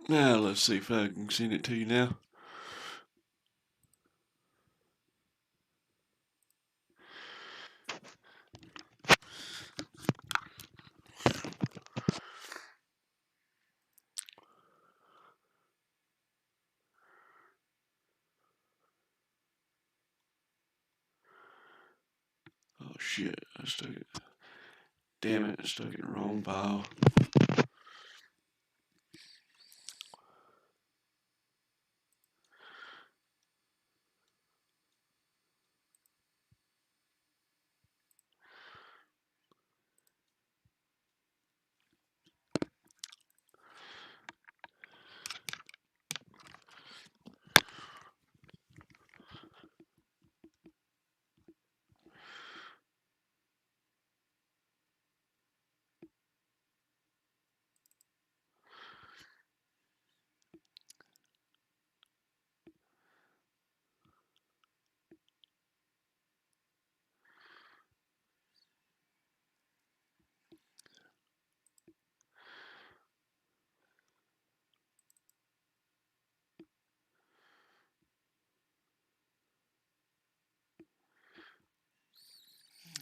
Now let's see if I can send it to you now. Oh shit, I stuck it. Damn it, I stuck it in the wrong file.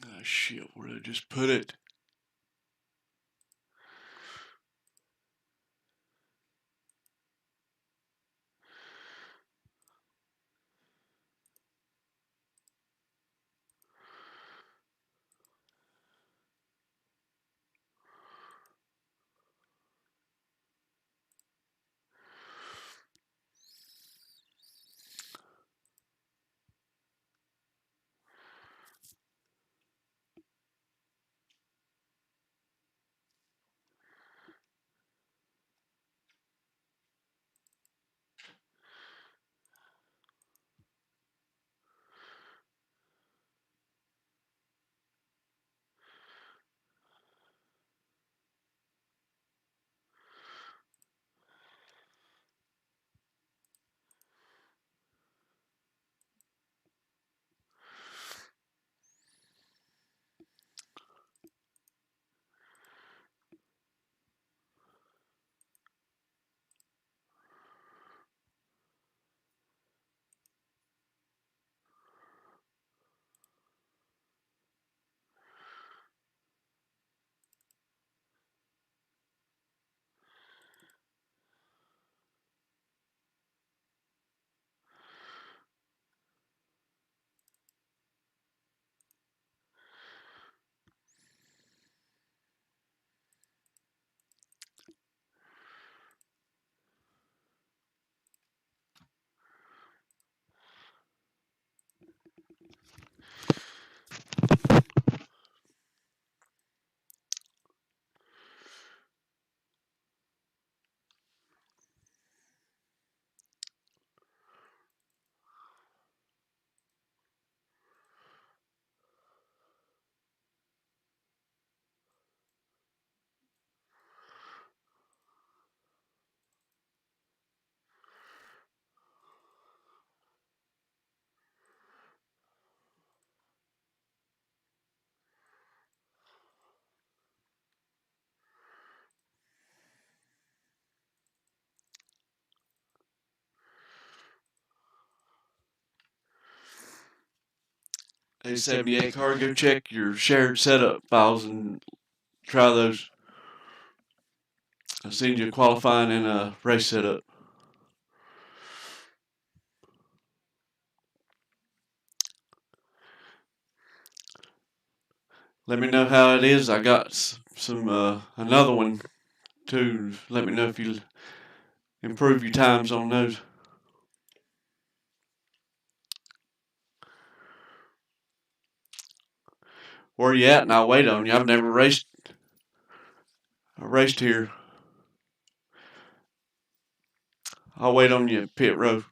Oh shit, where did I just put it? A78 car, go check your shared setup files and try those. I'll send you a qualifying and a race setup. Let me know how it is. I got some another one too. Let me know if you improve your times on those. Where you at? And I'll wait on you. I've never raced. I raced here. I'll wait on you at pit road.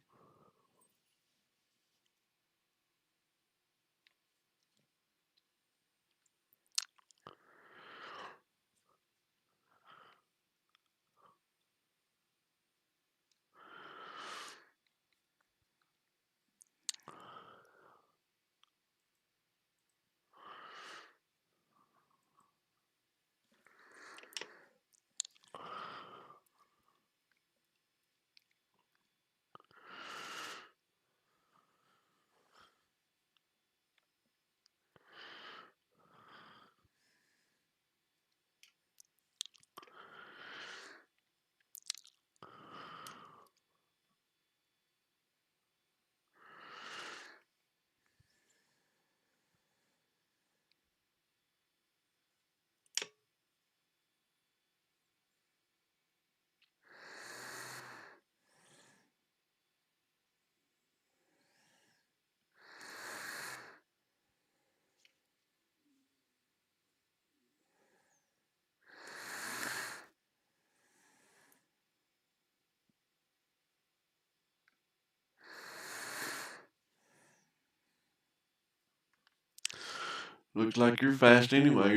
Looks like you're fast anyway.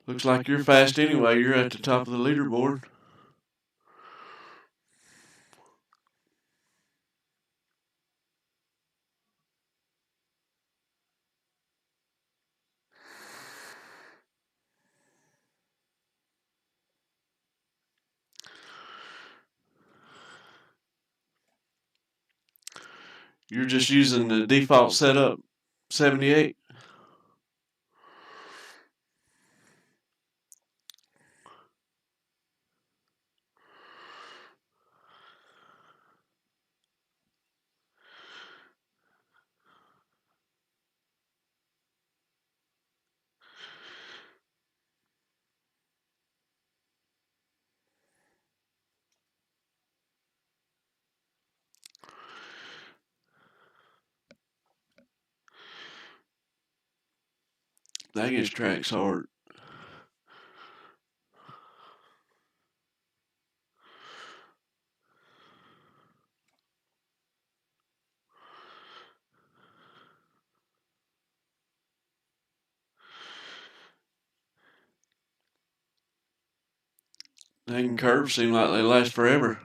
Looks like you're fast anyway. You're at the top of the leaderboard. You're just using the default setup 78. That gets tracks hard. Dang curves seem like they last forever.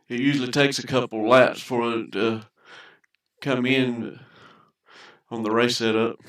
It usually takes a couple laps for it to come in on the race setup.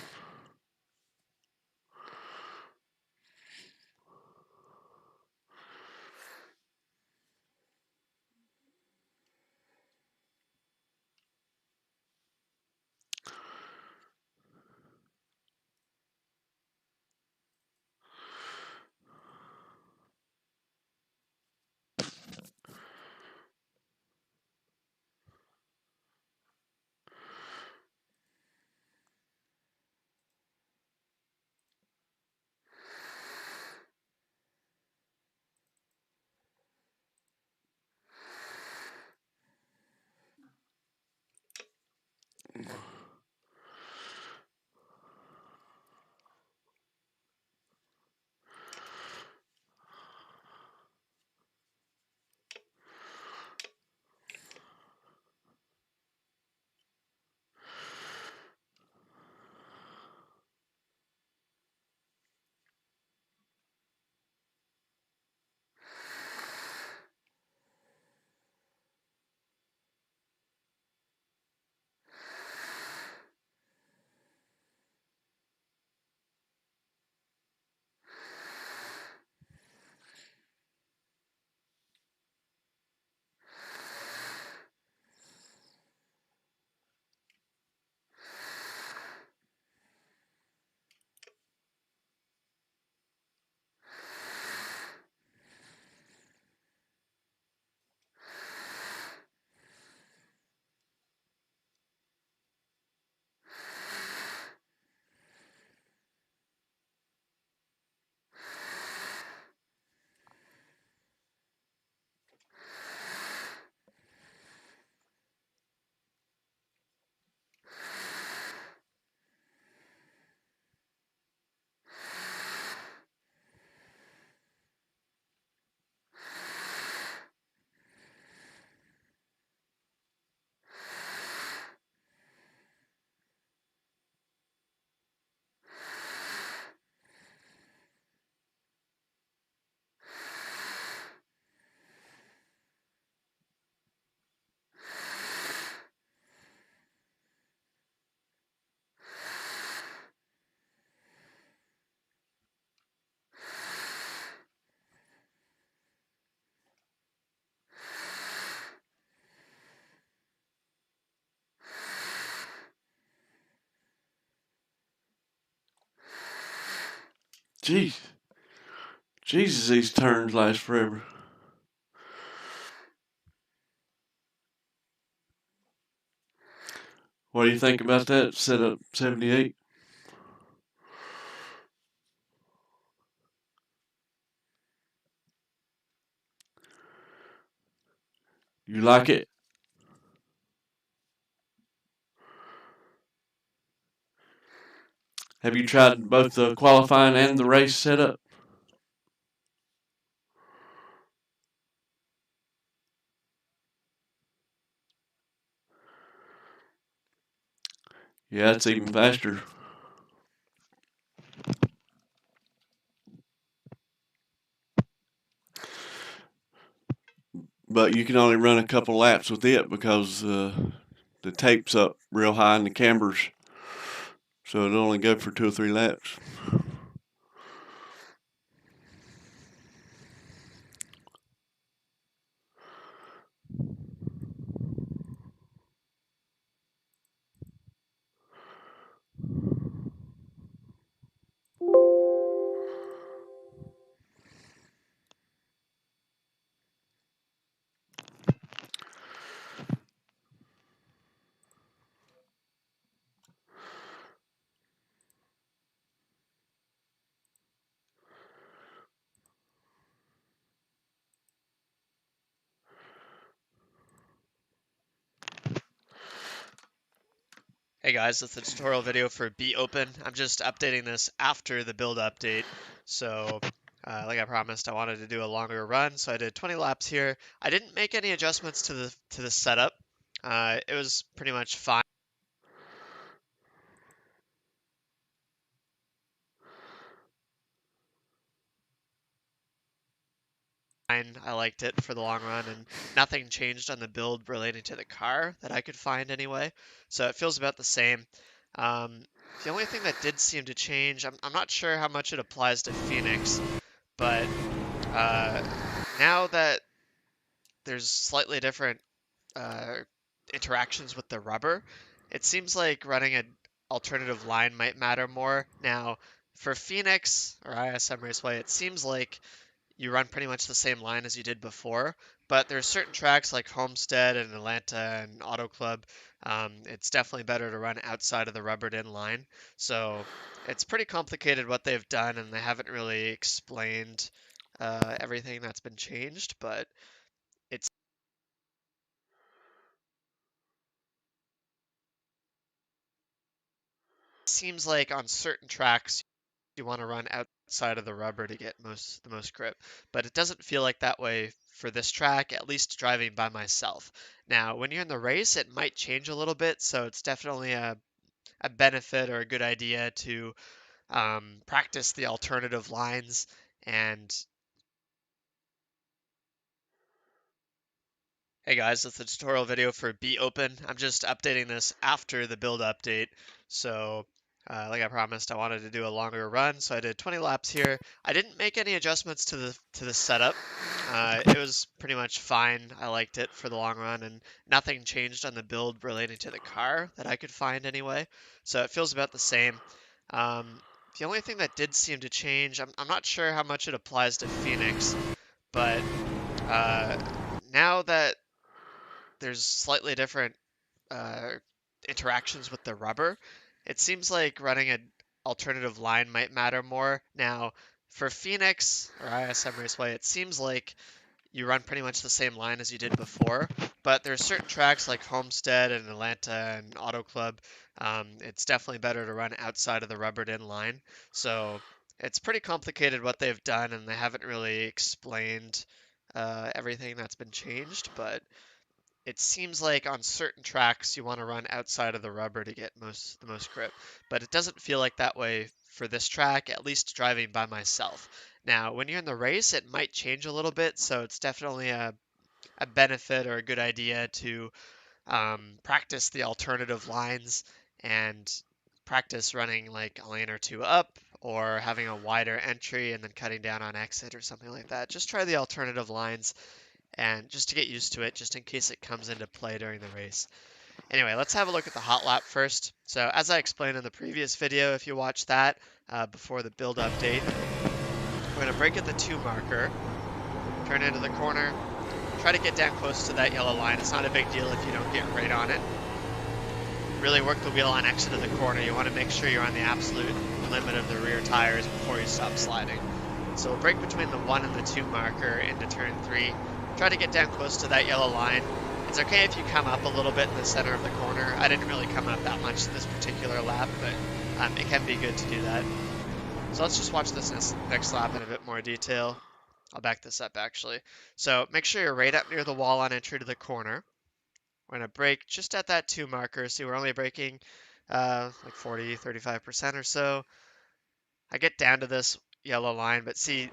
Jeez. Jesus, these turns last forever. What do you think about that setup 78? You like it? Have you tried both the qualifying and the race setup? Yeah, it's even faster. But you can only run a couple laps with it because the tape's up real high in the cambers. So it'll only go for 2 or 3 laps. Hey guys, it's the tutorial video for Be Open. I'm just updating this after the build update. So, like I promised, I wanted to do a longer run, so I did 20 laps here. I didn't make any adjustments to the setup. It was pretty much fine. I liked it for the long run, and nothing changed on the build relating to the car that I could find anyway. So it feels about the same. Um, the only thing that did seem to change, I'm not sure how much it applies to Phoenix, but uh, now that there's slightly different uh, interactions with the rubber, it seems like running an alternative line might matter more. Now, for Phoenix or ISM Raceway, it seems like you run pretty much the same line as you did before, but there's certain tracks like Homestead and Atlanta and Auto Club. It's definitely better to run outside of the rubbered in line. So it's pretty complicated what they've done, and they haven't really explained everything that's been changed, but it seems like on certain tracks you want to run outside of the rubber to get the most grip, but it doesn't feel like that way for this track, at least driving by myself. Now, when you're in the race, it might change a little bit, so it's definitely a benefit or a good idea to practice the alternative lines. And hey guys, it's the tutorial video for Be Open. I'm just updating this after the build update. So, like I promised, I wanted to do a longer run, so I did 20 laps here. I didn't make any adjustments to the setup. It was pretty much fine. I liked it for the long run, and nothing changed on the build relating to the car that I could find anyway. So it feels about the same. Um, the only thing that did seem to change, I'm not sure how much it applies to Phoenix, but uh, now that there's slightly different uh, interactions with the rubber, it seems like running an alternative line might matter more. Now, for Phoenix or ISM Raceway, it seems like you run pretty much the same line as you did before, but there's certain tracks like Homestead and Atlanta and Auto Club. It's definitely better to run outside of the rubbered in line. So it's pretty complicated what they've done, and they haven't really explained everything that's been changed, but it seems like on certain tracks you want to run outside of the rubber to get the most grip, but it doesn't feel like that way for this track, at least driving by myself. Now, when you're in the race, it might change a little bit, so it's definitely a benefit or a good idea to practice the alternative lines and practice running like a lane or two up or having a wider entry and then cutting down on exit or something like that. Just try the alternative lines and just to get used to it, just in case it comes into play during the race. Anyway, let's have a look at the hot lap first. So as I explained in the previous video, if you watch that before the build update, we're going to brake at the 2 marker, turn into the corner, try to get down close to that yellow line. It's not a big deal if you don't get right on it. Really work the wheel on exit of the corner. You want to make sure you're on the absolute limit of the rear tires before you stop sliding. So we'll brake between the 1 and the 2 marker into turn 3. Try to get down close to that yellow line. It's okay if you come up a little bit in the center of the corner. I didn't really come up that much this particular lap, but it can be good to do that. So let's just watch this next lap in a bit more detail. I'll back this up actually. So make sure you're right up near the wall on entry to the corner. We're going to brake just at that 2 marker. See, we're only braking like 40, 35% or so. I get down to this yellow line, but see,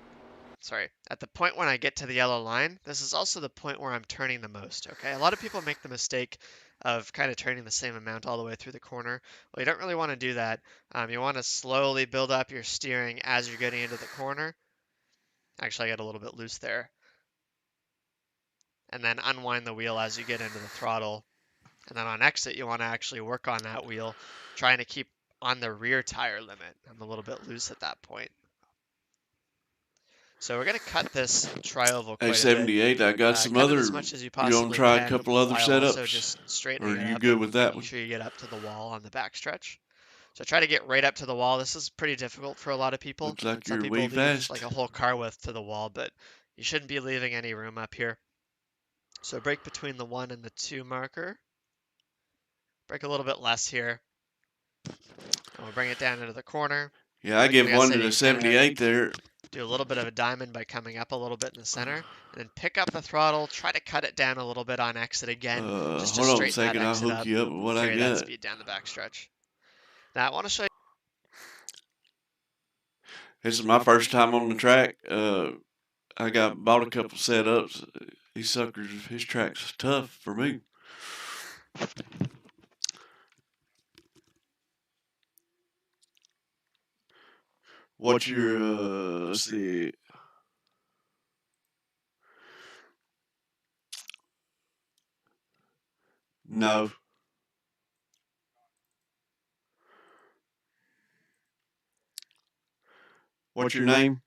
sorry, at the point when I get to the yellow line, this is also the point where I'm turning the most, okay? A lot of people make the mistake of kind of turning the same amount all the way through the corner. Well, you don't really want to do that. You want to slowly build up your steering as you're getting into the corner. Actually, I got a little bit loose there. And then unwind the wheel as you get into the throttle. And then on exit, you want to actually work on that wheel, trying to keep on the rear tire limit. I'm a little bit loose at that point. So we're going to cut this tri-oval quite a bit. 78, I got some cut other, it as much as you you want possibly to try a can couple other while also setups? just Or straightening are it you up good and with that making one? sure you get up to the wall on the backstretch. So try to get right up to the wall. This is pretty difficult for a lot of people. Looks like Some you're people way leave fast. like a whole car width to the wall, but you shouldn't be leaving any room up here. So brake between the 1 and the 2 marker. Brake a little bit less here. And we'll bring it down into the corner. Yeah, I give Like I one said, to you the can kind of 78 there. do a little bit of a diamond by coming up a little bit in the center, and then pick up the throttle, try to cut it down a little bit on exit again, just to Hold on a straighten that second, I'll exit hook up, you up with what I carry that got. speed down the backstretch. Now I want to show you. This is my first time on the track. I bought a couple setups. These suckers, his track's tough for me. What's your, let's see. No. What's your name?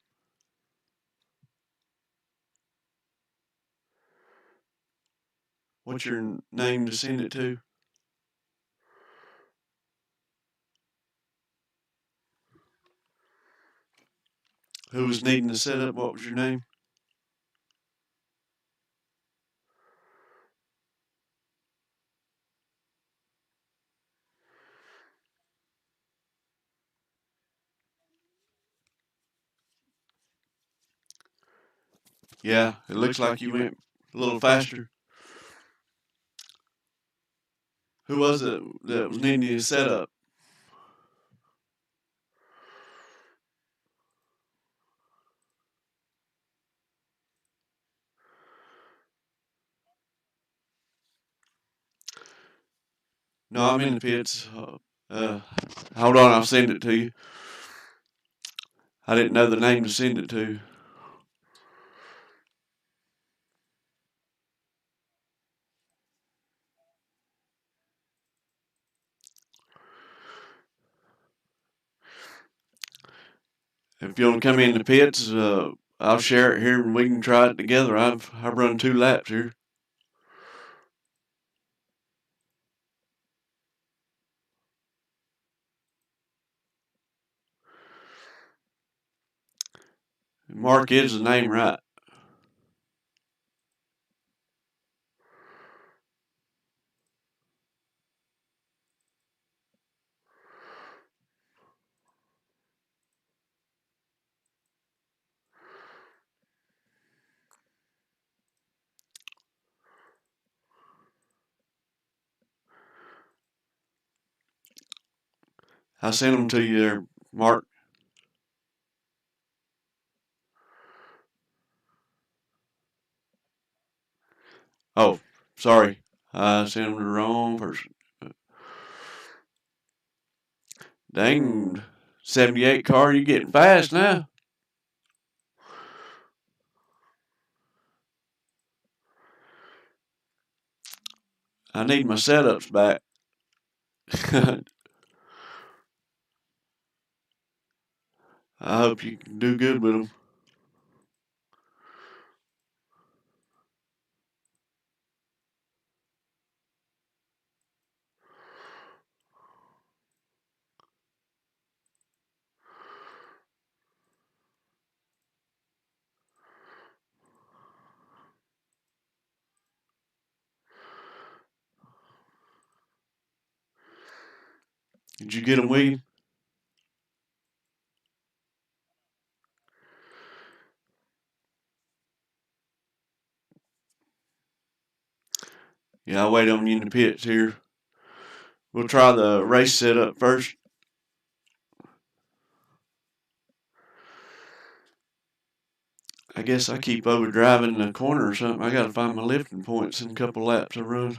What's your name to send it to? Who was needing the setup? What was your name? Yeah, it looks like you went a little faster. Who was it that was needing the setup? No, I'm in the pits. Hold on, I'll send it to you. I didn't know the name to send it to. If you want to come in the pits, I'll share it here and we can try it together. I've run 2 laps here. Mark is the name right. I sent them to you there, Mark. Oh, sorry. I sent them to the wrong person. Dang, 78 car, you getting fast now. I need my setups back. I hope you can do good with them. Did you get them, William? Yeah, I'll wait on you in the pits here. We'll try the race setup first. I guess I keep overdriving the corner or something. I got to find my lifting points in a couple laps I run.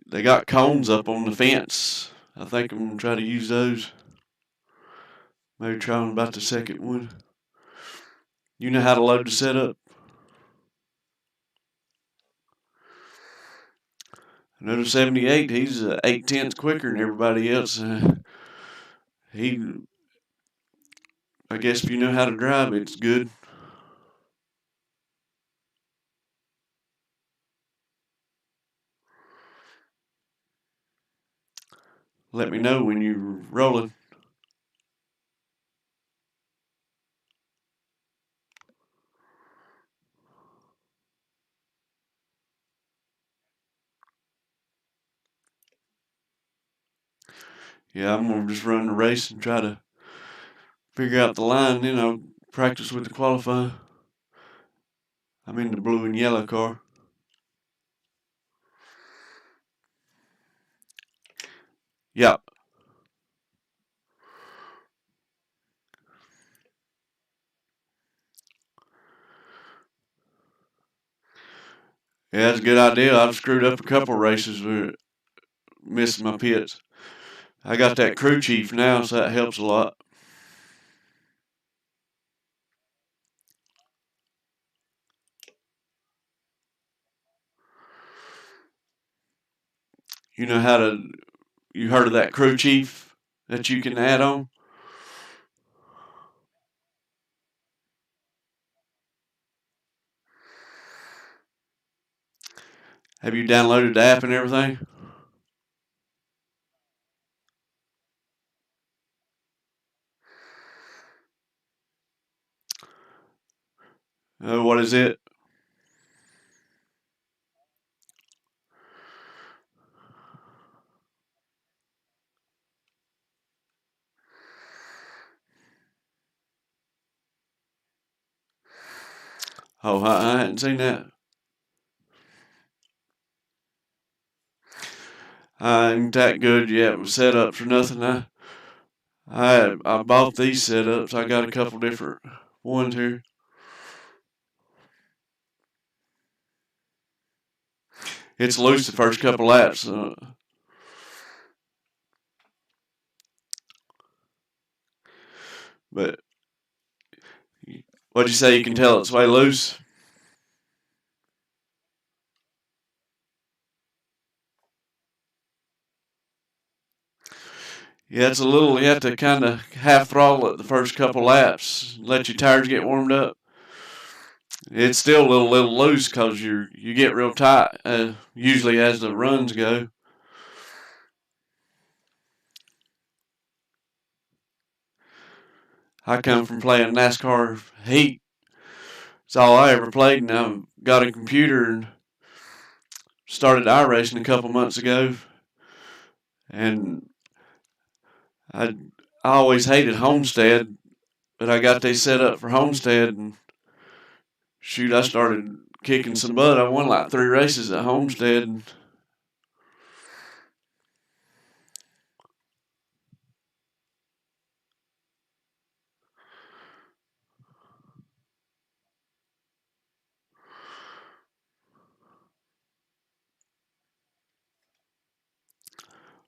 They got cones up on the fence. I think I'm going to try to use those. Maybe try on about the second one. You know how to load the setup? Another 78, he's 8/10 quicker than everybody else. I guess if you know how to drive, it's good. Let me know when you're rolling. Yeah, I'm going to just run the race and try to figure out the line. Then I'll practice with the qualifying. I'm in the blue and yellow car. Yeah. Yeah, that's a good idea. I've screwed up a couple races with missing my pits. I got that crew chief now, so that helps a lot. You know how to, you heard of that crew chief that you can add on? Have you downloaded the app and everything? What is it? Oh, I hadn't seen that. I ain't that good yet with setups or nothing. I bought these setups. I got a couple different ones here. It's loose the first couple laps. But what'd you say? You can tell it's way loose? Yeah, it's a little, you have to kind of half throttle it the first couple laps, let your tires get warmed up. It's still a little loose because you get real tight, usually as the runs go. I come from playing NASCAR heat. It's all I ever played, and I got a computer and started iRacing a couple months ago. And I I always hated Homestead, but I got they set up for Homestead, and shoot, I started kicking some butt. I won like 3 races at Homestead.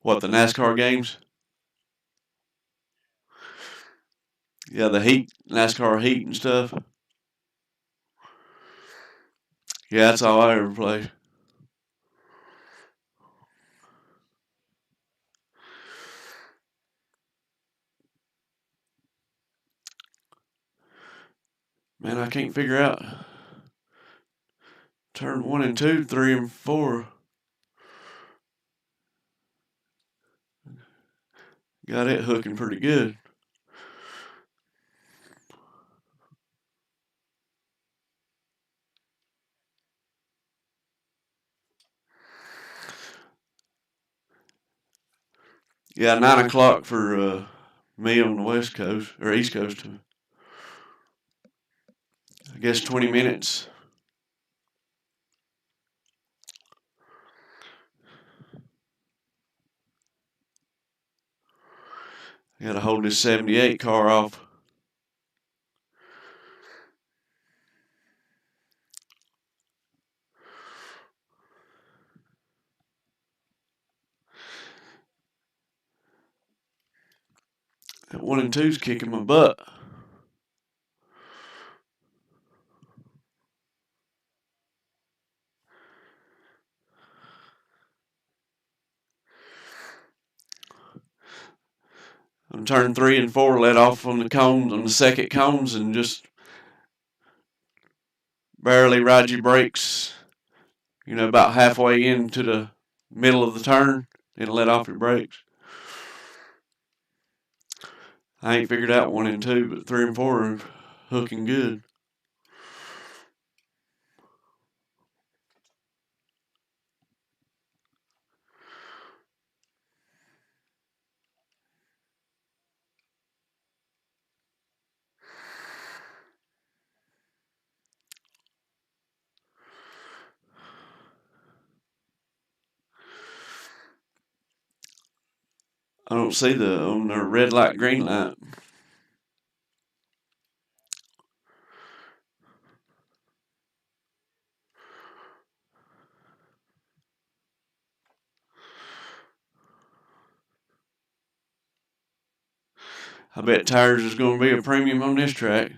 What, the NASCAR games? Yeah, the heat, NASCAR heat and stuff. Yeah, that's all I ever played. Man, I can't figure out turn 1 and 2, 3 and 4. Got it hooking pretty good. Yeah, 9 o'clock for me on the West Coast, or East Coast. I guess 20 minutes. I got to hold this 78 car off. That 1 and 2's kicking my butt. I'm turning 3 and 4, let off on the cones, on the second cones, and just barely ride your brakes. You know, about halfway into the middle of the turn, and let off your brakes. I ain't figured out 1 and 2, but 3 and 4 are hooking good. I don't see the on the red light, green light. I bet tires is going to be a premium on this track.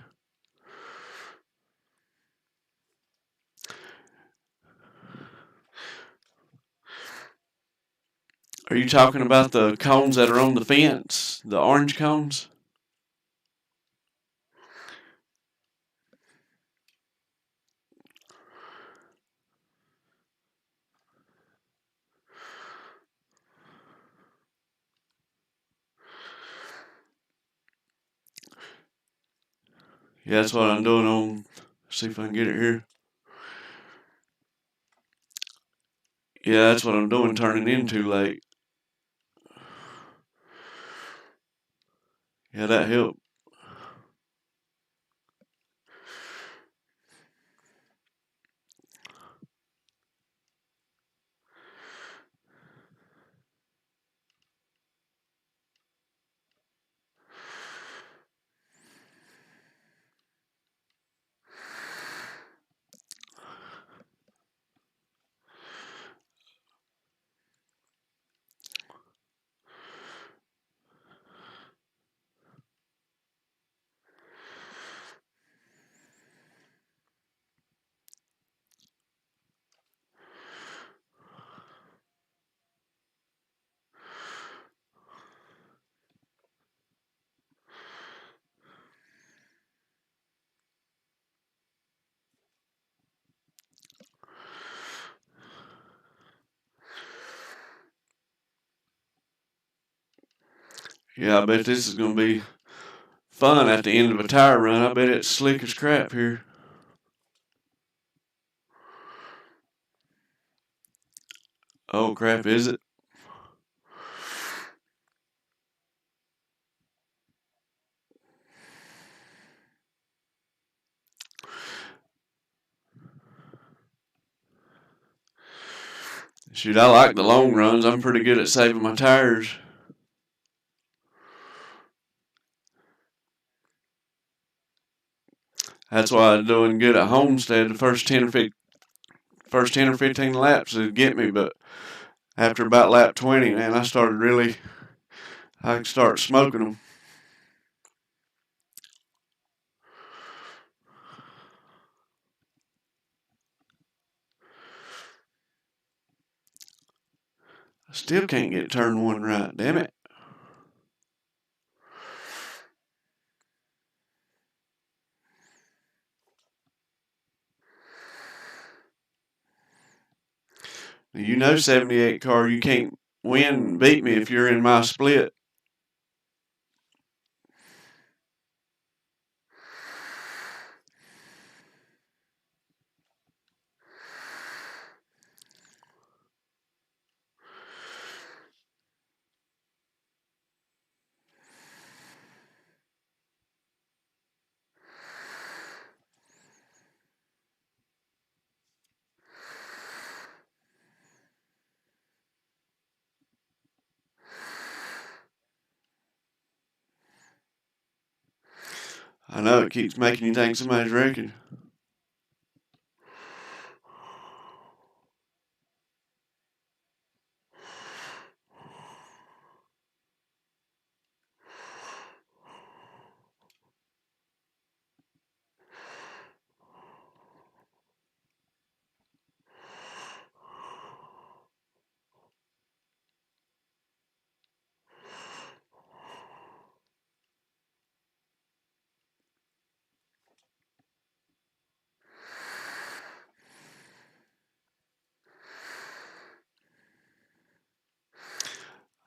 Are you talking about the cones that are on the fence? The orange cones? Yeah, that's what I'm doing on. See if I can get it here. Yeah, that's what I'm doing, turning in too late. Yeah, that helped. Yeah, I bet this is going to be fun at the end of a tire run. I bet it's slick as crap here. Oh, crap, is it? Shoot, I like the long runs. I'm pretty good at saving my tires. That's why I'm doing good at Homestead. The first 10 or 15 laps would get me, but after about lap 20, man, I could start smoking them. I still can't get turn one right, damn it. You know 78 car, you can't win and beat me if you're in my split. I know it keeps making you think somebody's wrecking.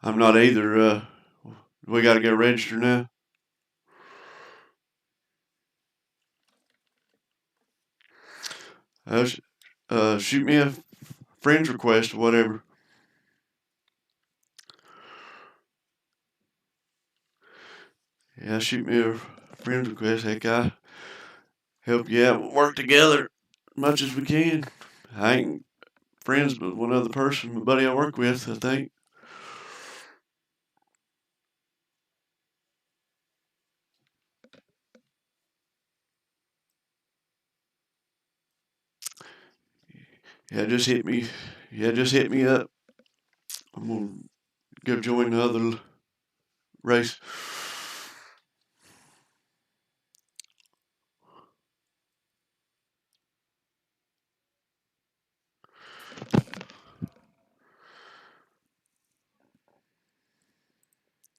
I'm not either. We got to go register now. Shoot me a friend's request or whatever. Yeah, shoot me a friend's request. Heck, I help you out. We'll work together as much as we can. I ain't friends with one other person, my buddy I work with, I think. Yeah, just hit me. Yeah, just hit me up. I'm gonna go join the other race.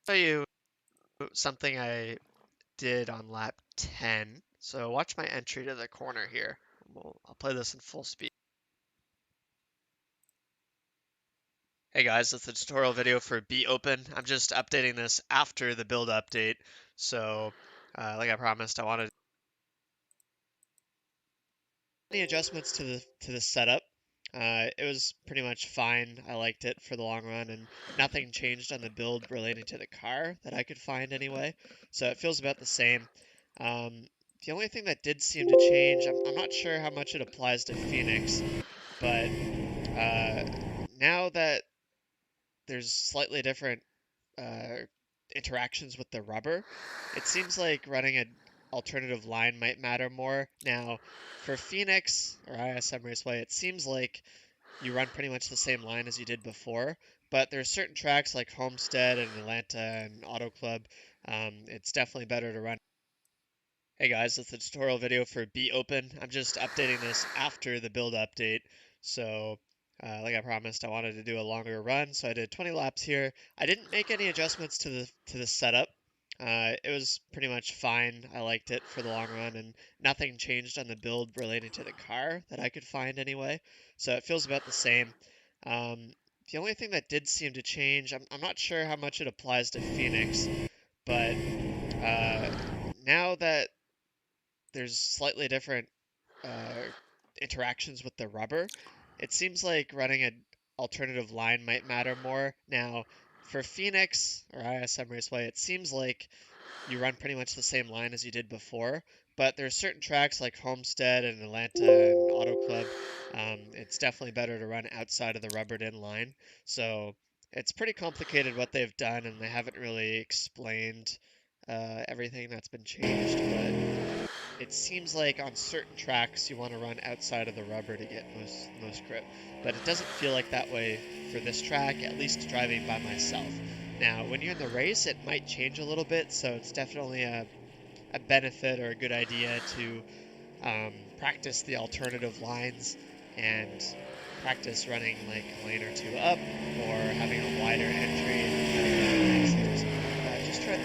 Show you something I did on lap 10. So watch my entry to the corner here. I'll play this in full speed. Hey guys, it's a tutorial video for Be Open. I'm just updating this after the build update. So, like I promised, I wanted any adjustments to the setup. It was pretty much fine. I liked it for the long run, and nothing changed on the build relating to the car that I could find anyway. So it feels about the same. The only thing that did seem to change, I'm not sure how much it applies to Phoenix, but now that there's slightly different uh, interactions with the rubber, it seems like running an alternative line might matter more. Now, for Phoenix or ISM Raceway, it seems like you run pretty much the same line as you did before, but there's certain tracks like Homestead and Atlanta and Auto Club. It's definitely better to run. Hey guys, it's a tutorial video for Be Open. I'm just updating this after the build update. So, like I promised, I wanted to do a longer run, so I did 20 laps here. I didn't make any adjustments to the setup. It was pretty much fine. I liked it for the long run, and nothing changed on the build relating to the car that I could find anyway. So it feels about the same. The only thing that did seem to change, I'm not sure how much it applies to Phoenix, but now that there's slightly different uh, interactions with the rubber, it seems like running an alternative line might matter more. Now, for Phoenix or ISM Raceway, it seems like you run pretty much the same line as you did before, but there's certain tracks like Homestead and Atlanta and Auto Club. It's definitely better to run outside of the rubbered in line. So it's pretty complicated what they've done, and they haven't really explained everything that's been changed, but it seems like on certain tracks you want to run outside of the rubber to get most grip, but it doesn't feel like that way for this track, at least driving by myself. Now, when you're in the race, it might change a little bit, so it's definitely a benefit or a good idea to practice the alternative lines and practice running like a lane or two up or having a wider entry. Just try.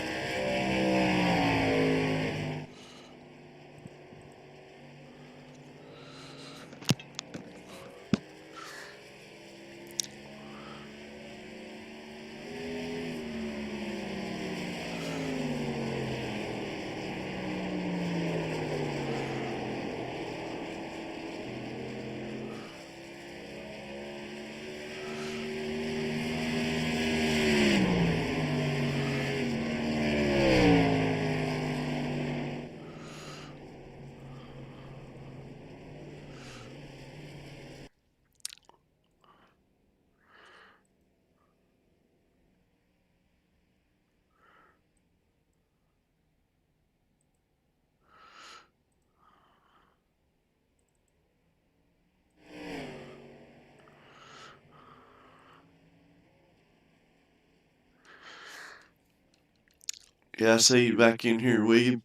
Yeah, I see you back in here, William.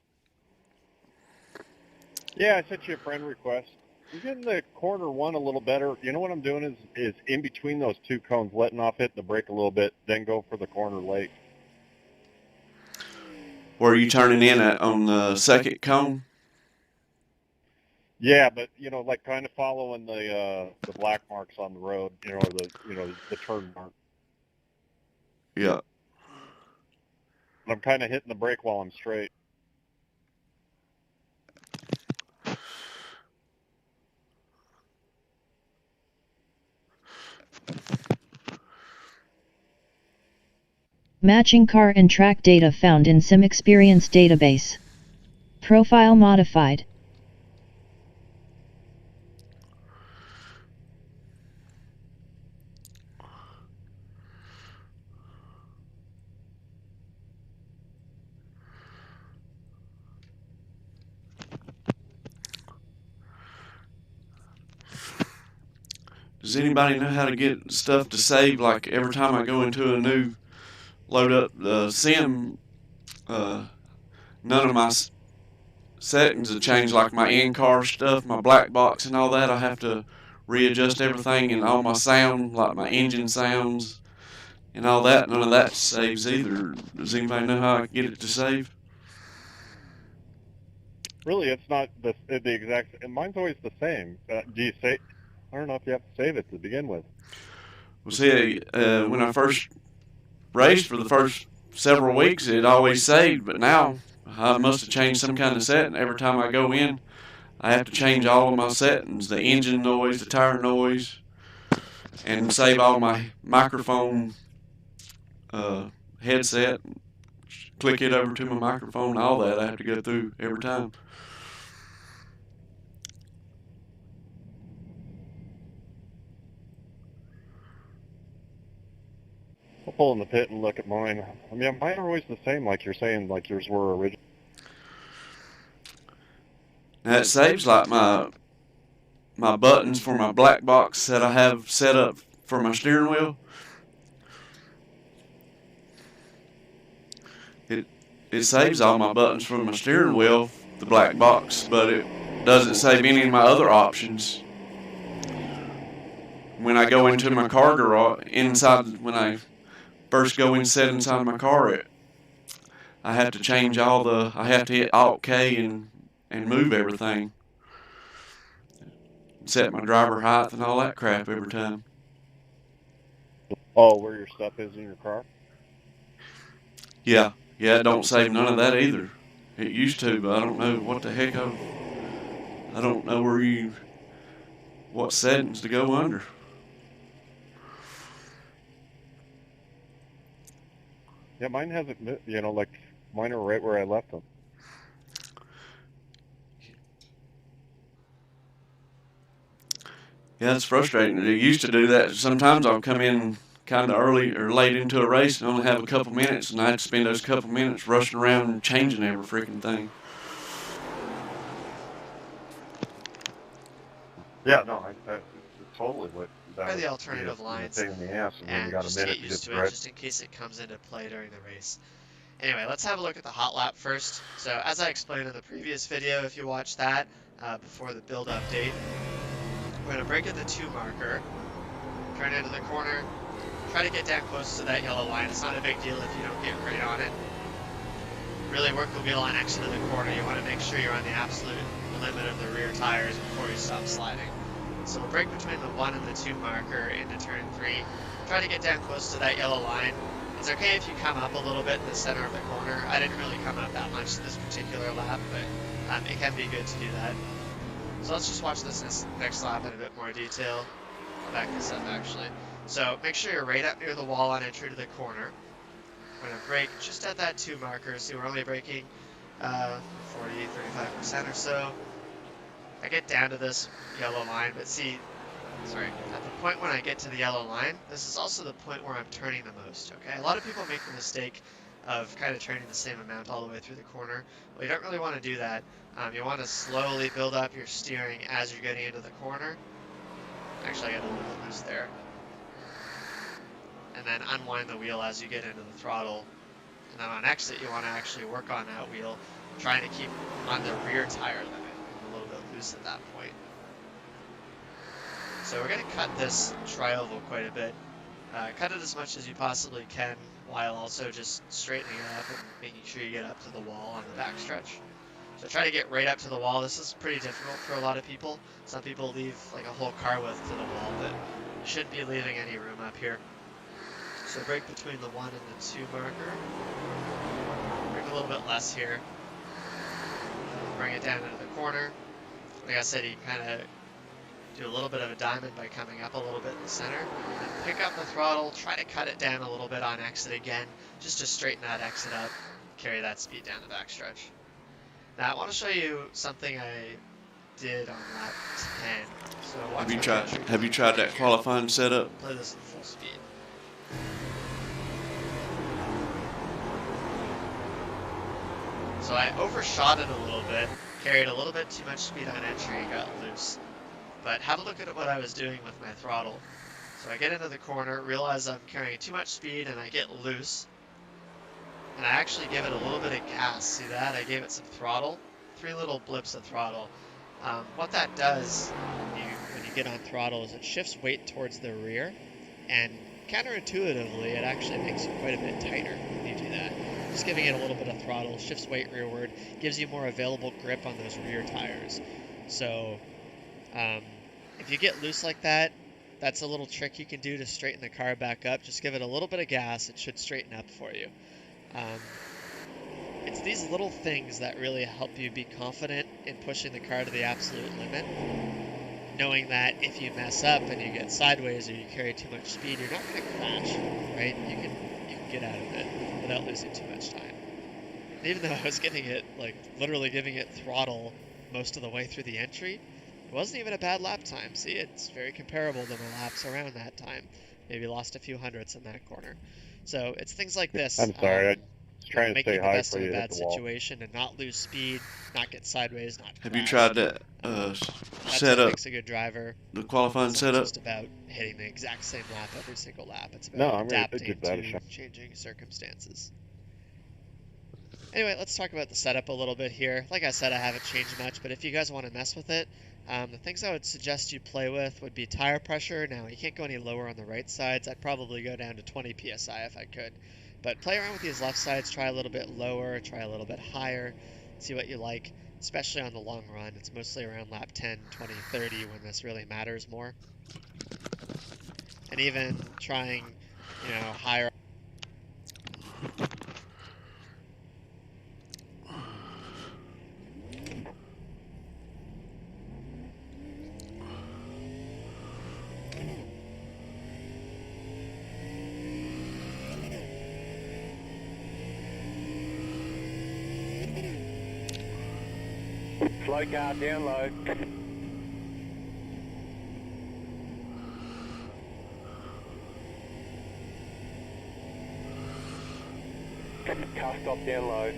Yeah, I sent you a friend request. I'm getting the corner one a little better. You know what I'm doing is in between those two cones, letting off, hitting the brake a little bit, then go for the corner late. Where are you turning in at on the second cone? Yeah, but like kind of following the black marks on the road, or the turn mark. Yeah. I'm kind of hitting the brake while I'm straight. Matching car and track data found in Sim Experience database. Profile modified. Does anybody know how to get stuff to save? Like every time I go into a new load up the sim, none of my settings have changed. Like my in-car stuff, my black box and all that. I have to readjust everything and all my sound, like my engine sounds and all that. None of that saves either. Does anybody know how I get it to save? Really, it's not the exact. And mine's always the same. Do you say? I don't know if you have to save it to begin with. Well, see, when I first raced for the first several weeks, it always saved, but now I must have changed some kind of setting. Every time I go in, I have to change all of my settings, the engine noise, the tire noise, and save all my microphone headset, click it over to my microphone, all that I have to go through every time. I'll pull in the pit and look at mine. I mean, mine are always the same, like you're saying, like yours were original. Now it saves like my buttons for my black box that I have set up for my steering wheel. It saves all my buttons from my steering wheel, the black box, but it doesn't save any of my other options. When I go into my car garage, when I first go and set inside my car, I have to change I have to hit Alt K and move everything. Set my driver height and all that crap every time. Oh, where your stuff is in your car? Yeah, it don't save none of that either. It used to, but I don't know what the heck I don't know what settings to go under. Yeah, mine hasn't, like mine are right where I left them. Yeah, it's frustrating. It used to do that. Sometimes I'll come in kind of early or late into a race and only have a couple minutes, and I have to spend those couple minutes rushing around and changing every freaking thing. Yeah, no, I totally would. Try the alternative lines Pain in the ass, and then you got just a minute get to used get to it, just in case it comes into play during the race. Anyway, let's have a look at the hot lap first. So as I explained in the previous video, if you watch that before the build update, We're going to brake at the 2 marker, turn into the corner, try to get down close to that yellow line. It's not a big deal if you don't get right on it. Really work the wheel on exit of the corner. You want to make sure you're on the absolute limit of the rear tires before you stop sliding. So we'll brake between the 1 and the 2 marker into turn 3. Try to get down close to that yellow line. It's okay if you come up a little bit in the center of the corner. I didn't really come up that much this particular lap, but it can be good to do that. So let's just watch this next lap in a bit more detail. I'll back this up actually. So make sure you're right up near the wall on entry to the corner. We're going to brake just at that 2 marker. See, we're only braking 40-35% or so. I get down to this yellow line, but see, sorry, at the point when I get to the yellow line, this is also the point where I'm turning the most, okay? A lot of people make the mistake of kind of turning the same amount all the way through the corner. Well, you don't really want to do that. You want to slowly build up your steering as you're getting into the corner. Actually, I got a little bit loose there. And then unwind the wheel as you get into the throttle. And then on exit, you want to actually work on that wheel, trying to keep on the rear tire limit. A little bit loose at that point. So we're going to cut this tri-oval quite a bit. Cut it as much as you possibly can, while also just straightening it up and making sure you get up to the wall on the backstretch. So try to get right up to the wall. This is pretty difficult for a lot of people. Some people leave like a whole car width to the wall, but you shouldn't be leaving any room up here. So brake between the 1 and the 2 marker. Brake a little bit less here. Bring it down into the corner. Like I said, you kind of do a little bit of a diamond by coming up a little bit in the center. And pick up the throttle, try to cut it down a little bit on exit again, just to straighten that exit up, carry that speed down the backstretch. Now I want to show you something I did on lap 10. So watch Have you tried that qualifying setup? Play this at full speed. So I overshot it a little bit, carried a little bit too much speed on entry and got loose. But have a look at what I was doing with my throttle. So I get into the corner, realize I'm carrying too much speed, and I get loose. And I actually give it a little bit of gas. See that? I gave it some throttle. 3 little blips of throttle. What that does when you get on throttle is it shifts weight towards the rear, and counterintuitively it actually makes it quite a bit tighter when you do that. Just giving it a little bit of throttle, shifts weight rearward, gives you more available grip on those rear tires. So if you get loose like that, that's a little trick you can do to straighten the car back up. Just give it a little bit of gas, it should straighten up for you. It's these little things that really help you be confident in pushing the car to the absolute limit. Knowing that if you mess up and you get sideways or you carry too much speed, you're not going to crash, right? You can get out of it without losing too much time. And even though I was getting it, like literally giving it throttle most of the way through the entry, it wasn't even a bad lap time. See, it's very comparable to the laps around that time. Maybe lost a few hundredths in that corner. So it's things like this. I'm sorry, I was trying to stay high before for you you to hit hit the the wall. situation and not lose speed, not get sideways, not Have you crash. tried that That's what setup, makes a good driver. the qualifying It's not setup? just about hitting the exact same lap every single lap. It's about No, I'm gonna adapting give that a to shot. changing circumstances. Anyway, let's talk about the setup a little bit here. Like I said, I haven't changed much, but if you guys want to mess with it, the things I would suggest you play with would be tire pressure. Now, you can't go any lower on the right sides. I'd probably go down to 20 psi if I could. But play around with these left sides, try a little bit lower, try a little bit higher, see what you like, especially on the long run. It's mostly around lap 10, 20, 30 when this really matters more. And even trying, higher. Slow car down low. Car stop down low.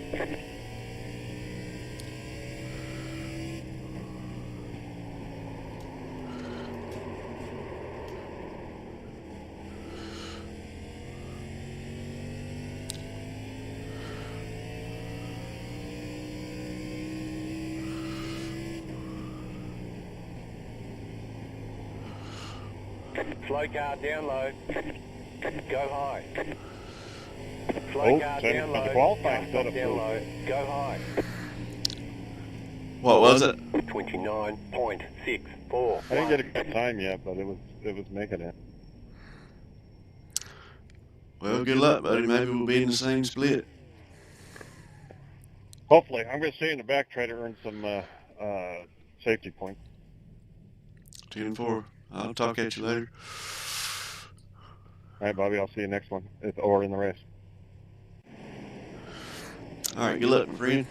Slow car down low. Go high. Slow car second down on the low. qualifying Car stop setup, down too. low. Go high. What was it? 29.64. I didn't get a good time yet, but it was making it. Well, good luck, buddy. Maybe we'll be in the same split. Hopefully, I'm going to stay in the back, try to earn some safety points. 10-4. I'll talk at you later. All right, Bobby, I'll see you next one, or in the race. All right, good luck, my friend.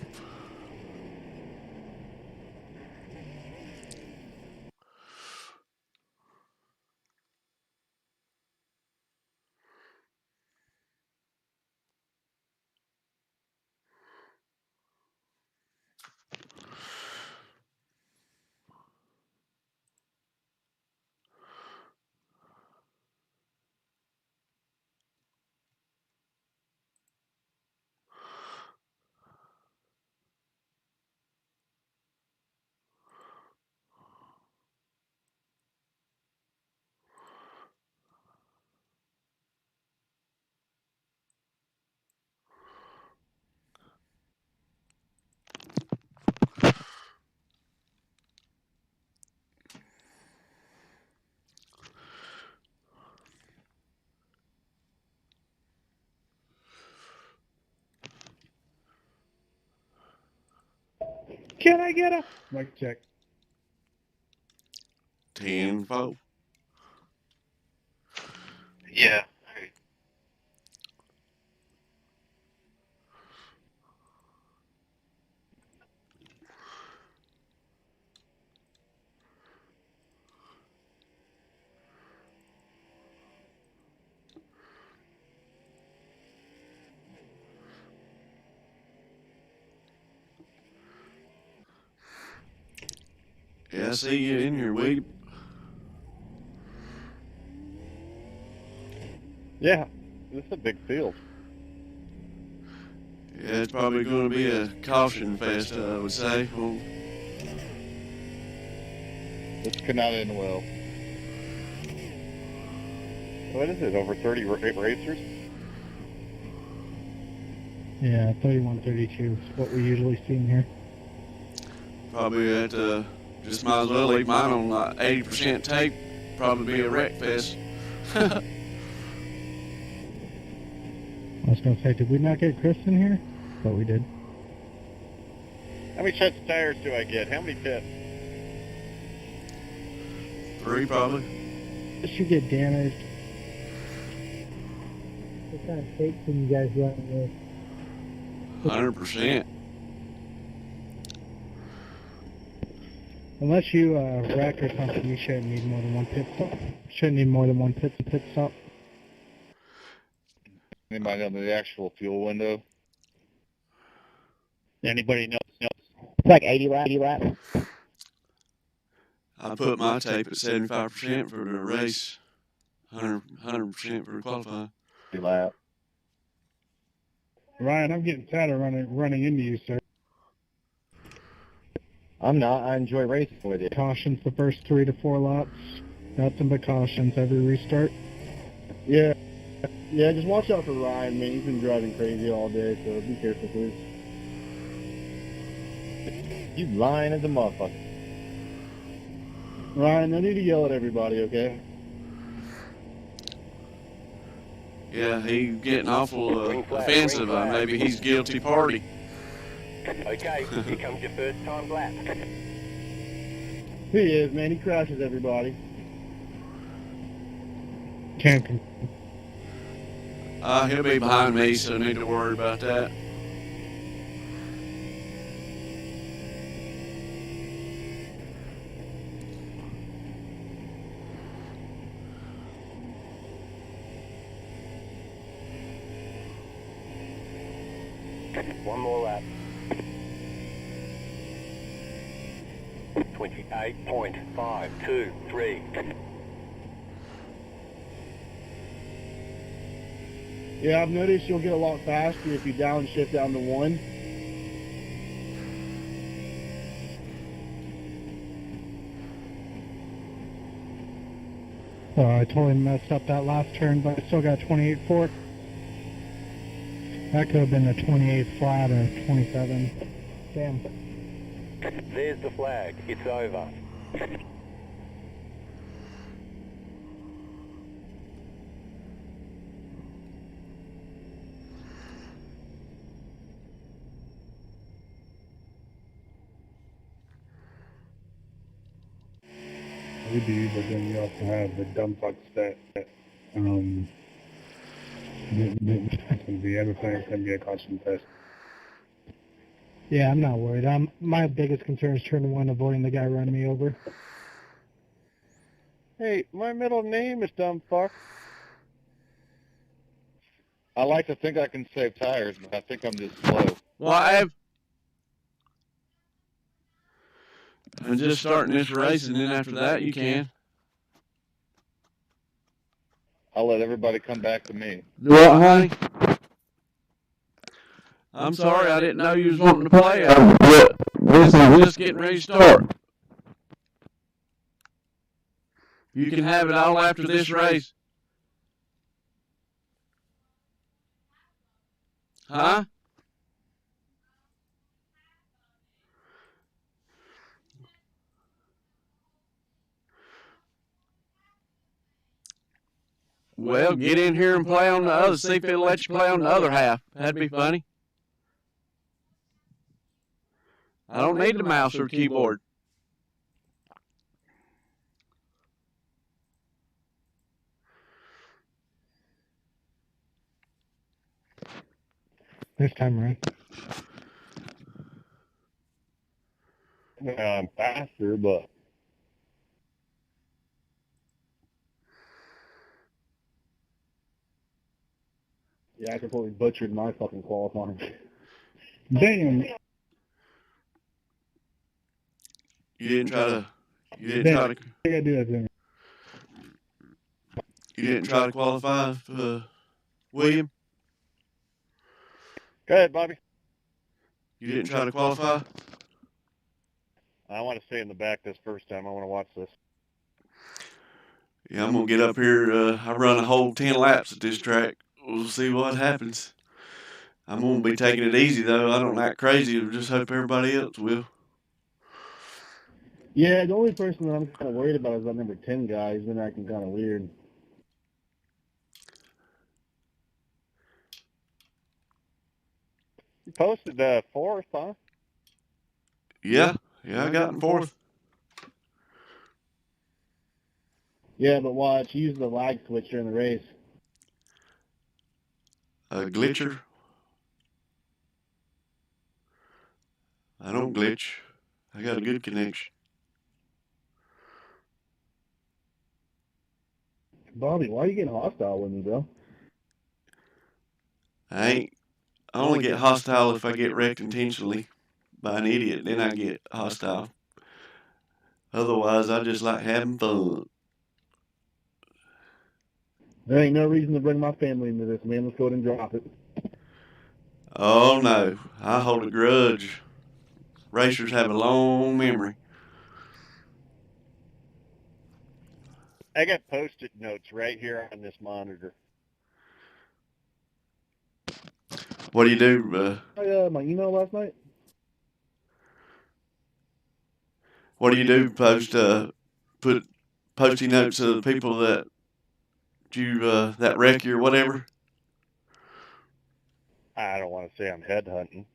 Can I get a mic check? 10-4. Yeah. Yeah, I see you in here, William. Yeah, this is a big field. Yeah, it's probably going to be a caution fest, I would say. Well, This could not end well. What is it, over 30 racers? Yeah, 31, 32 is what we usually see in here. probably at just might as well leave mine on like 80% tape. Probably be a wreck fest. I was going to say, did we not get Chris in here? But we did. How many sets of tires do I get? How many pits? 3 probably. This should get damaged. What kind of tape can you guys run with? 100%. Unless you wreck or something, you shouldn't need more than one pit stop. Shouldn't need more than one pit stop. Anybody know the actual fuel window? Anybody know? It's like 80 laps. I put my tape at 75% for the race, 100% for qualifying. Lap. Ryan, I'm getting tired of running into you, sir. I'm not. I enjoy racing with you. Cautions the first 3 to 4 laps. Nothing but cautions every restart. Yeah. Yeah, just watch out for Ryan, man. He's been driving crazy all day, so be careful, please. You lying as a motherfucker. Ryan, no need to yell at everybody, okay? Yeah, he getting awful offensive. Maybe he's guilty party. Okay, here comes your first time lap. He is, man. He crashes everybody. Can't. He'll be behind me, so need to worry about that. One more lap. 28.523. Yeah, I've noticed you'll get a lot faster if you downshift down to 1. I totally messed up that last turn, but I still got 28.4. That could have been a 28 flat or 27. Damn. There's the flag. It's over. We do, but then you also have the dumb fucks that the everything's gonna be a constant test. Yeah, I'm not worried. My biggest concern is turn one, avoiding the guy running me over. Hey, my middle name is dumb fuck. I like to think I can save tires, but I think I'm just slow. Why? I'm just starting this race, and then after that, you can. I'll let everybody come back to me. What, honey? I'm sorry, I didn't know you was wanting to play. This is just getting ready to start. You can have it all after this race. Huh? Well, get in here and play on the other. See if it'll let you play on the other half. That'd be funny. I don't need the mouse or keyboard. This time around. I'm faster, but Yeah, I completely butchered my fucking qualifying. Damn. You didn't try to. I gotta do that thing. You didn't try to qualify, William. go ahead, Bobby. You didn't try to qualify. I want to stay in the back this first time. I want to watch this. Yeah, I'm gonna get up here. I run a whole 10 laps at this track. We'll see what happens. I'm gonna be taking it easy though. I don't act crazy. I just hope everybody else will. Yeah, the only person that I'm kind of worried about is that number 10 guy. He's been acting kind of weird. You posted fourth, huh? Yeah, I got in fourth. Yeah, but watch, he used the lag switch during the race. A glitcher. I don't glitch. I got a good connection. Bobby, why are you getting hostile with me, bro? I only get hostile if I get wrecked intentionally by an idiot. Then I get hostile. Otherwise, I just like having fun. There ain't no reason to bring my family into this, man. Let's go ahead and drop it. Oh no, I hold a grudge. Racers have a long memory. I got post-it notes right here on this monitor. What do you do? My email last night? What do you do? Put post-it notes of the people that you that wreck you or whatever. I don't want to say I'm headhunting.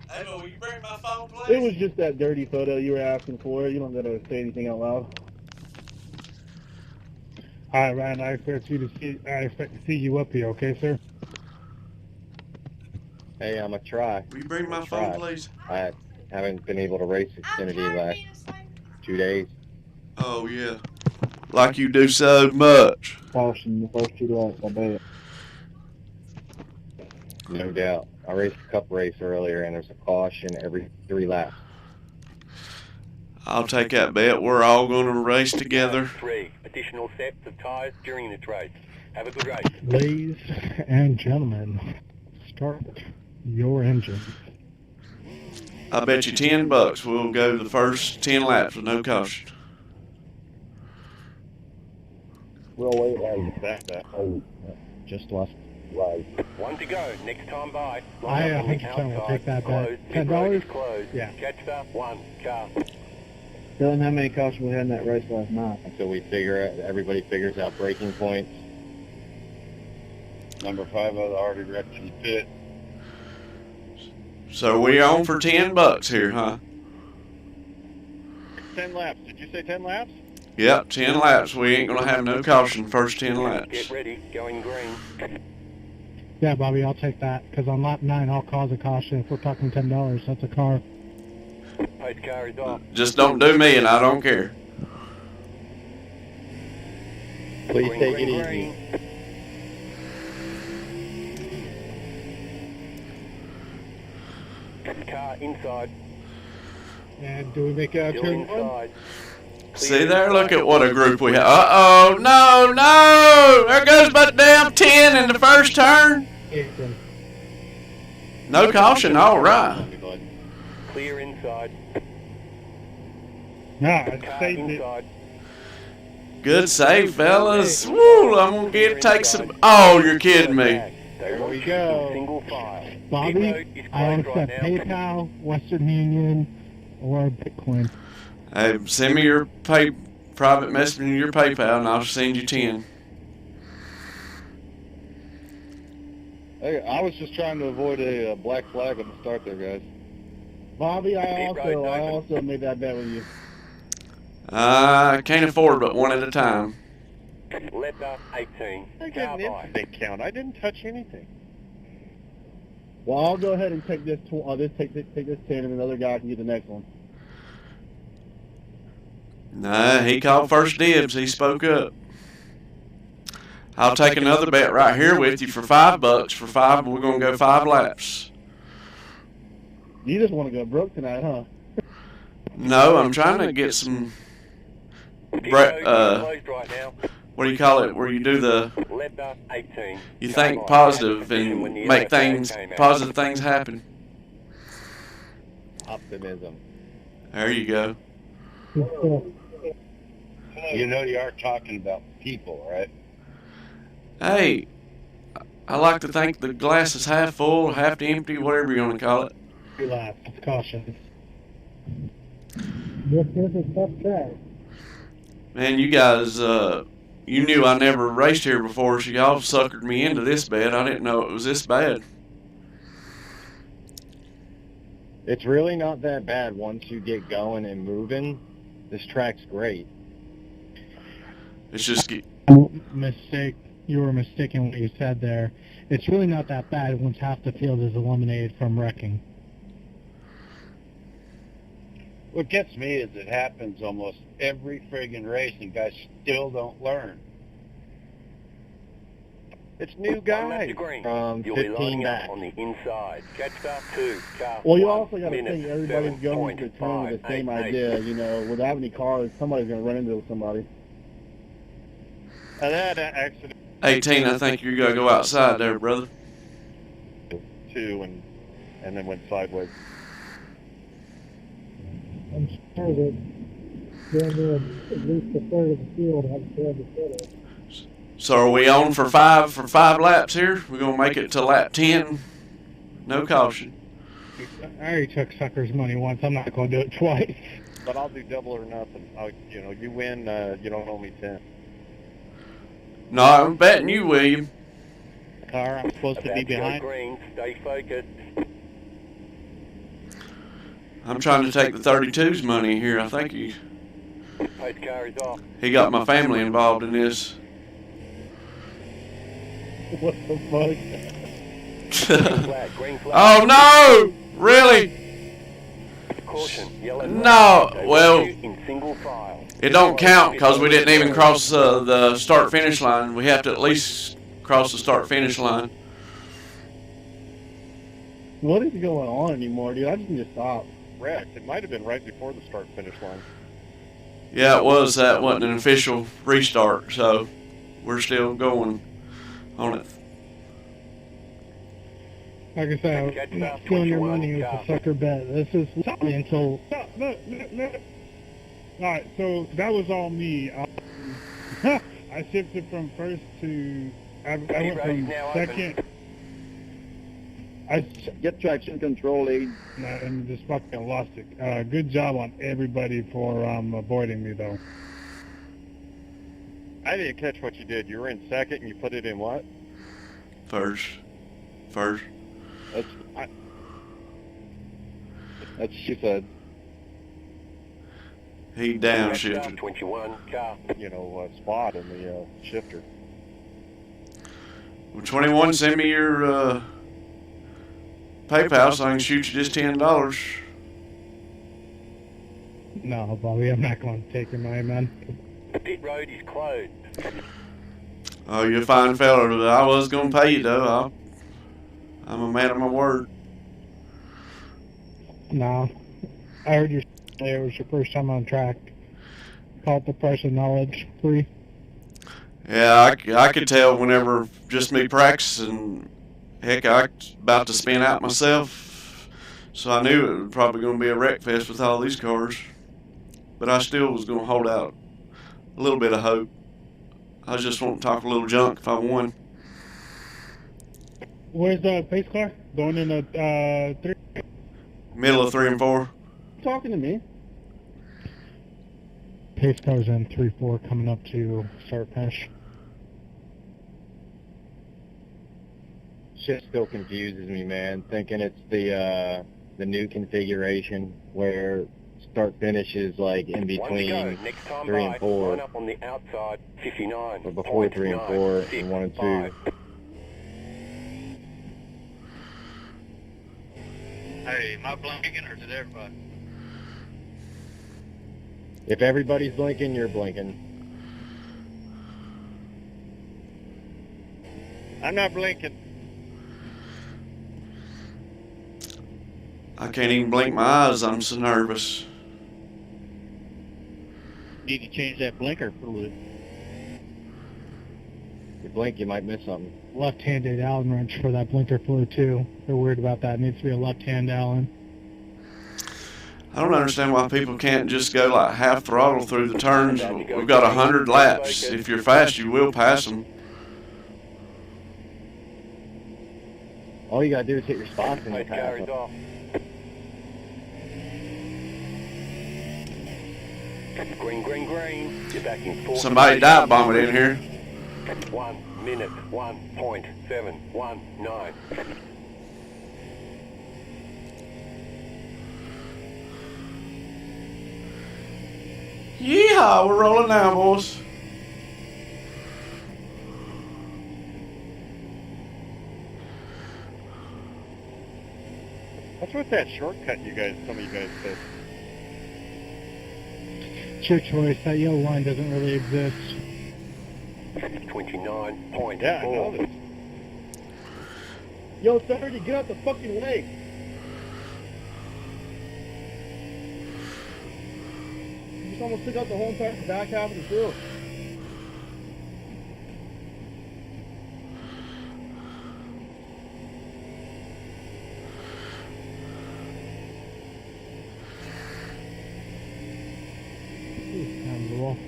Hey, will you bring my phone, please? It was just that dirty photo you were asking for. You don't gotta say anything out loud. Alright, Ryan, I expect to see you up here, okay, sir? Hey, I'm a try. Will you bring my phone, please? I haven't been able to race Xfinity last 2 days. Oh yeah, like you do so much. Caution the first 2 laps, I bet. No doubt. I raced a cup race earlier, and there's a caution every 3 laps. I'll take that bet. We're all going to race together. 3 additional sets of tyres during this race. Have a good race. Ladies and gentlemen, start your engine. I bet you $10 we'll go the first 10 laps with no caution. We'll wait as that. Oh, just lost. Right. One to go. Next time by. I Line up on the 100% will outside. take that Closed. bet. Pit road $10? is closed. Yeah. Catch that one car. Dylan, how many cautions we had in that race last night? Until everybody figures out braking points. Number 5 of the already wrecked in the pit. So we on for $10 here, huh? 10 laps. Did you say 10 laps? Yep, 10 laps. We ain't gonna have no caution first 10 Get laps. ready. Going green. Yeah, Bobby, I'll take that. Because on lap 9, I'll cause a caution. If we're talking $10, that's a car. Pace car is off. Just don't do me, and I don't care. Please Green, take green, it green. easy. Car inside. And do we make a Still turn 1? inside. See there? Look at what a group we have. Uh-oh, no, no! There goes but damn 10 in the first turn. No caution, all right. Clear inside. No, I Car saved it. inside. Good save, fellas. Woo, I'm gonna take some. Oh, you're kidding me. There we go. Single file. Bobby, I'll accept PayPal, Western Union, or Bitcoin. Hey, send me your private message in your PayPal, and I'll send you 10. Hey, I was just trying to avoid a black flag on the start there, guys. Bobby, I also made that bet with you. I can't afford but one at a time. Letter 18. I Car didn't by. instant count. I didn't touch anything. Well, I'll go ahead and take this. Take this 10, and another guy can get the next one. Nah, he called first dibs. He spoke up. I'll take another bet right here with you for $5. For 5, we're gonna go 5 laps. You just want to go broke tonight, huh? No, I'm trying to get some. Closed right now. What do you call it? Where you do the. Letter 18. You Car think by. positive When and the make LFA things, came out. positive things happen. Optimism. There you go. You know you are talking about people, right? Hey, I like to think the glass is half full, half empty, whatever you want to call it. Relax, it's caution. This is a tough track. Man, you guys, you knew I never raced here before, so y'all suckered me into this bed. I didn't know it was this bad. It's really not that bad once you get going and moving. This track's great. It's just, Mistake. You were mistaken what you said there. It's really not that bad once half the field is eliminated from wrecking. What gets me is it happens almost every friggin' race and guys still don't learn. It's new One left guys. to green. From You'll be 15 lining back. up on the inside. Catch that 2. Car Well, you 1 also got to minute think everybody's going to the turn with the same 7.58. idea. You know, without any cars, somebody's going to run into somebody. And that accident 18, I think you're going to go outside there, brother. too, and then went sideways. I'm sure that at least a third of the field has failed to finish. So are we on for five laps here? We're going to make it to lap 10. No caution. I already took sucker's money once. I'm not going to do it twice. But I'll do double or nothing. You win, you don't owe me 10. No, I'm betting you, William. Car, I'm supposed to be About to go behind. green. Stay focused. I'm trying to take the 32's money here. I think Pace car is off. he got my family involved in this. What the fuck? Green flag. Oh, no! Really? Caution. Yellow No, flag. well, In single file. it don't count because we didn't even cross the start-finish line. We have to at least cross the start-finish line. What is going on anymore, dude? I just need to stop. Wrecked. It might have been right before the start-finish line. Yeah, it was. That wasn't an official restart, so we're still going on it. Like I said, I'm not stealing your money with a sucker bet. This is something until... No. Alright, so that was all me. I shifted from first to... I went from second... Get traction control aid. And just fucking lost it. Good job on everybody for avoiding me, though. I didn't catch what you did. You were in second and you put it in what? First. That's what she said. He downshifted. 21 car. Spot in the shifter. Well, 21, send me your PayPal so I can shoot you just $10. No, Bobby, I'm not going to take your money, man. The pit road is closed. Oh, you're a fine fella. I was going to pay you, though. I'm a man of my word. No. I heard you say it was your first time on track. Call it the price of knowledge. Free. Yeah, I could tell whenever just me practicing. Heck, I was about to spin out myself. So I knew it was probably going to be a wreck fest with all these cars. But I still was going to hold out a little bit of hope. I was just wanting to talk a little junk if I won. Where's the pace car? Going in a 3? Middle of 3 and 4. Talking to me. Pace cars in 3-4 coming up to start finish. Shit still confuses me, man. Thinking it's the new configuration where start finish is like in between 3 and 4. Line up on the outside, 59. But before 3 and 4 and 1 and 2. Hey, am I blinking or is it everybody? If everybody's blinking, you're blinking. I'm not blinking. I can't even blink my eyes. I'm so nervous. Need to change that blinker fluid. If you blink, you might miss something. Left-handed Allen wrench for that blinker fluid too. They're weird about that. It needs to be a left-hand Allen. I don't understand why people can't just go like half throttle through the turns. We've got 100 laps. If you're fast, you will pass them. All you gotta do is hit your spots and you Pace pass car is them. off. Green. You're back in 4th. Somebody dive bomb it in here. 1 minute, 1.719. Yeehaw, we're rolling now, boys. What's with that shortcut some of you guys said? It's your choice. That yellow line doesn't really exist. 29.4. Yeah, I know this. Yo, 30, get out the fucking way. You just almost took out the whole entire back half of the field.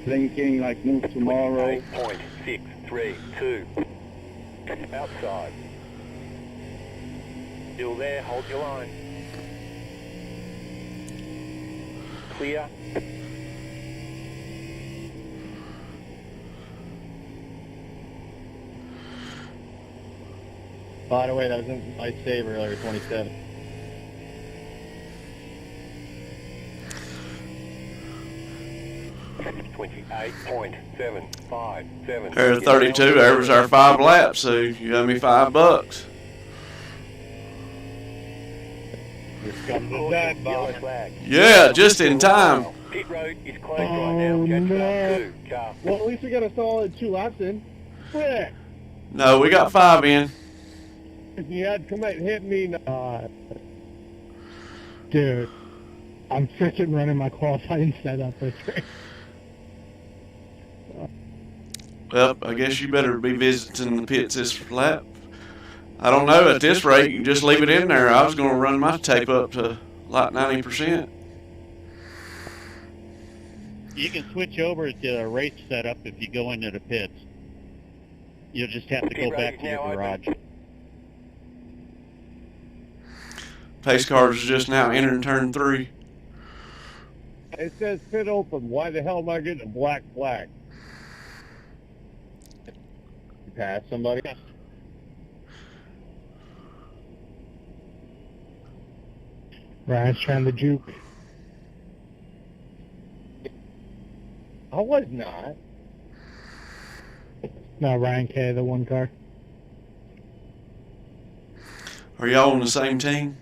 Thinking like move tomorrow. 8.632. Outside. Still there, hold your line. Clear. By the way, that was in Lightsaber earlier, 27. .757. There's 32. There was our 5 laps, so you owe me $5. Yellow flag. Yeah, just in time. Pit road is closed right now. Catch up 2 car. Well, at least we got a solid 2 laps in. Frick! No, we got 5 in. If you had come out and hit me, Dude, I'm freaking running my qualifying setup this race. Well, I guess you better be visiting the pits this lap. I don't know. At this rate, you can just leave it in there. I was going to run my tape up to like 90%. You can switch over to a race setup if you go into the pits. You'll just have to go back to your garage. Pace cars is just now entering turn 3. It says pit open. Why the hell am I getting a black flag? You passed somebody? Ryan's trying to juke. I was not. No, Ryan K, the one car. Are y'all on the same team?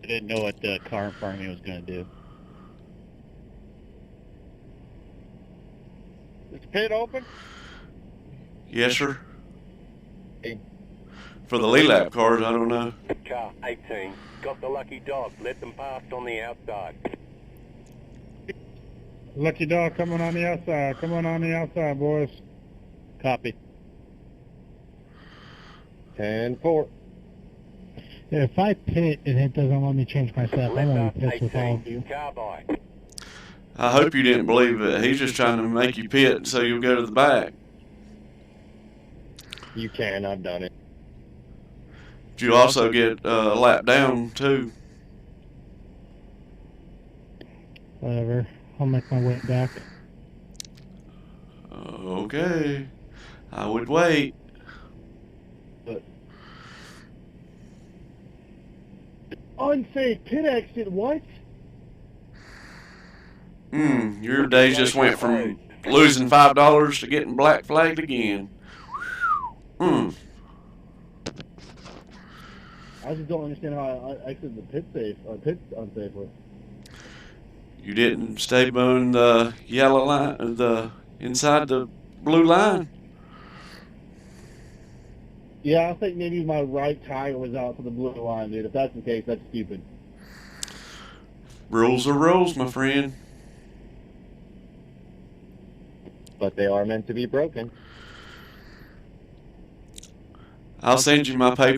I didn't know what the car in front of me was going to do. Is the pit open? Yes, sir. For the Lelap cars, I don't know. Car 18. Got the lucky dog. Let them pass on the outside. Lucky dog coming on the outside. Come on the outside, boys. Copy. 10-4. Yeah, if I pit and it doesn't let me change my setup, I'm going to be pissed with all of 18. you. Car by. I hope you didn't believe it. He's just trying to make you pit so you'll go to the back. You can. I've done it. But you also get a lap down, too. Whatever. I'll make my way back. Okay. I would wait. Unsafe pit exit, what? Your days just went from losing $5 to getting black flagged again. I just don't understand how I exited the pit unsafely. You didn't stay on the yellow line, inside the blue line. Yeah, I think maybe my right tire was out to the blue line, dude. If that's the case, that's stupid. Rules are rules, my friend. But they are meant to be broken. I'll send you my paper.